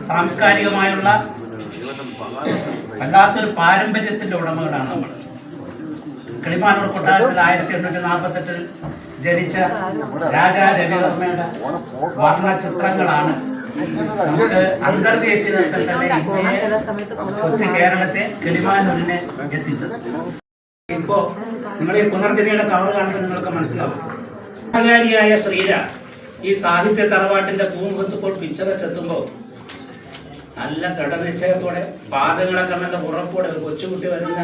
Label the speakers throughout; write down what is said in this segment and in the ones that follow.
Speaker 1: സാംസ്കാരികമായുള്ള വല്ലാത്തൊരു പാരമ്പര്യത്തിന്റെ ഉടമകളാണ് നമ്മൾ. കിളിമാനൂർ കൊട്ടാരത്തിൽ 1848 ജനിച്ച രാജാ രവിവർമ്മയുടെ വർണ്ണചിത്രങ്ങളാണ് നമുക്ക് അന്തർദേശീയ തലത്തിൽ തന്നെ ഇന്ത്യയെ, കൊച്ചു കേരളത്തെ, കിളിമാനൂരിനെ എത്തിച്ചത്. ഇപ്പോ നിങ്ങൾ ഈ പുനർജനിയുടെ കവർ കാണുമ്പോൾ നിങ്ങൾക്ക് മനസ്സിലാവും. കലാകാരിയായ ശ്രീരാം ഈ സാഹിത്യ തറവാട്ടിന്റെ പൂമുഖത്ത് പിച്ചക ചെത്തുമ്പോൾ നല്ല ദൃഢനിശ്ചയത്തോടെ പാദങ്ങളൊക്കെ നല്ല ഉറപ്പോടെ ഒരു കൊച്ചുകുട്ടി വരുന്ന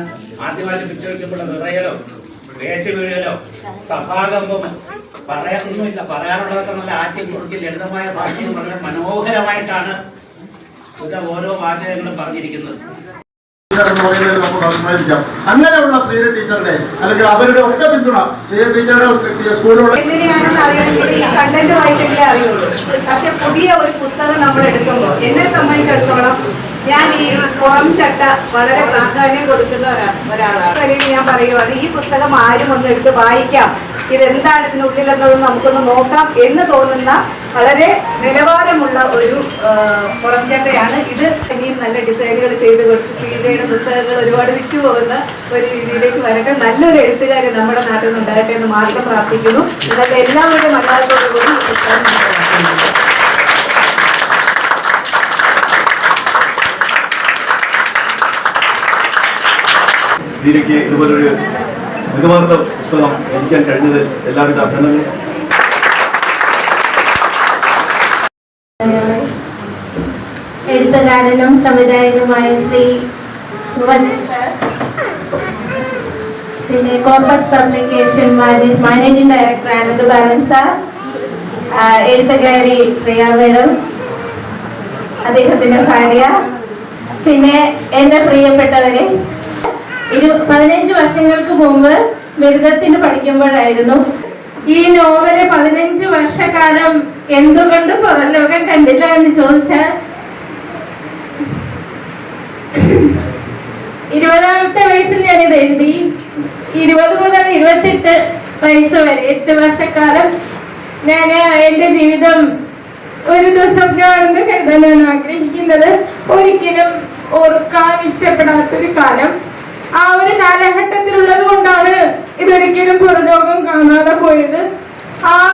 Speaker 1: ആദ്യമായിട്ട് പിച്ച വയ്ക്കുമ്പോൾ വിറയലോ വേച്ച് വീഴലോ സഭാകമ്പമോ പറയാനൊന്നുമില്ല. പറയാനുള്ളതൊക്കെ നല്ല ആറ്റി കുറുക്കി ലളിതമായ ഭാഷയിൽ വളരെ മനോഹരമായിട്ടാണ് ഓരോ വാചകങ്ങളും പറഞ്ഞിരിക്കുന്നത്.
Speaker 2: അങ്ങനെയുള്ള ശ്രീര ടീച്ചറുടെ അല്ലെങ്കിൽ അവരുടെ ഒക്കെ പിന്തുണ ശ്രീര ടീച്ചറുടെ സ്കൂളുകൾ
Speaker 3: എങ്ങനെയാണെന്ന് അറിയണമെങ്കിൽ ഈ കണ്ടന്റുമായിട്ടല്ലേ അറിയുള്ളൂ. പക്ഷെ പുതിയ ഒരു പുസ്തകം നമ്മൾ എടുക്കുമ്പോൾ എന്നെ സംബന്ധിച്ചിടത്തോളം ഞാൻ ഈ പുറം ചട്ട വളരെ പ്രാധാന്യം കൊടുക്കുന്ന ഒരാളാണ്. അല്ലെങ്കിൽ ഞാൻ പറയുവാണ്, ഈ പുസ്തകം ആരും ഒന്ന് എടുത്ത് വായിക്കാം, ഇതെന്താണ് ഇതിനുള്ളിലെന്നതൊന്ന് നമുക്കൊന്ന് നോക്കാം എന്ന് തോന്നുന്ന വളരെ നിലവാരമുള്ള ഒരു പുറംചട്ടയാണ് ഇത്. ഇനിയും നല്ല ഡിസൈനുകൾ ചെയ്ത് കൊടുത്ത് ശ്രീരയുടെ പുസ്തകങ്ങൾ ഒരുപാട് വിറ്റുപോകുന്ന ഒരു രീതിയിലേക്ക് വരട്ടെ. നല്ലൊരു എഴുത്തുകാരൻ നമ്മുടെ നാട്ടിൽ നിന്ന് ഉണ്ടാകട്ടെ എന്ന് മാത്രം പ്രാർത്ഥിക്കുന്നു. നിങ്ങൾക്ക് എല്ലാവരുടെയും മലയാളത്തോടുകൂടി പുസ്തകം മനസ്സിലാക്കുന്നു.
Speaker 2: ശ്രീരയ്ക്ക് ഇതുപോലൊരു മികവാർന്ന പുസ്തകം രചിക്കാൻ കഴിഞ്ഞത് എല്ലാവിധ അഭിനന്ദനങ്ങളും.
Speaker 4: എഴുത്തുകാരനും സംവിധായകനുമായ ശ്രീ സുവന്ദൻ സർ, പിന്നെ Compass publication managing director Anand Balan sir, എഴുത്തുകാരി പ്രിയ മേഡം, അദ്ദേഹത്തിന്റെ ഭാര്യ, പിന്നെ എന്റെ പ്രിയപ്പെട്ടവരെ, 15 വർഷങ്ങൾക്ക് മുമ്പ് ബിരുദത്തിന് പഠിക്കുമ്പോഴായിരുന്നു ഈ നോവല് 15 വർഷക്കാലം എന്തുകൊണ്ട് പുറം ലോകം കണ്ടില്ല എന്ന് ചോദിച്ചാൽ 20ാമത്തെ വയസ്സിൽ ഞാനിത് എഴുതി. 20 മുതൽ 28 വയസ്സ് വരെ 8 വർഷക്കാലം ഞാൻ എൻ്റെ ജീവിതം ഒരു ദിവസമാണെന്ന് കരുതാനാണ് ആഗ്രഹിക്കുന്നത്. ഒരിക്കലും ഓർക്കാൻ ഇഷ്ടപ്പെടാത്തൊരു കാലം. ആ ഒരു കാലഘട്ടത്തിലുള്ളത് കൊണ്ടാണ് ഇതൊരിക്കലും പുറലോകം കാണാതെ പോയത്. ആ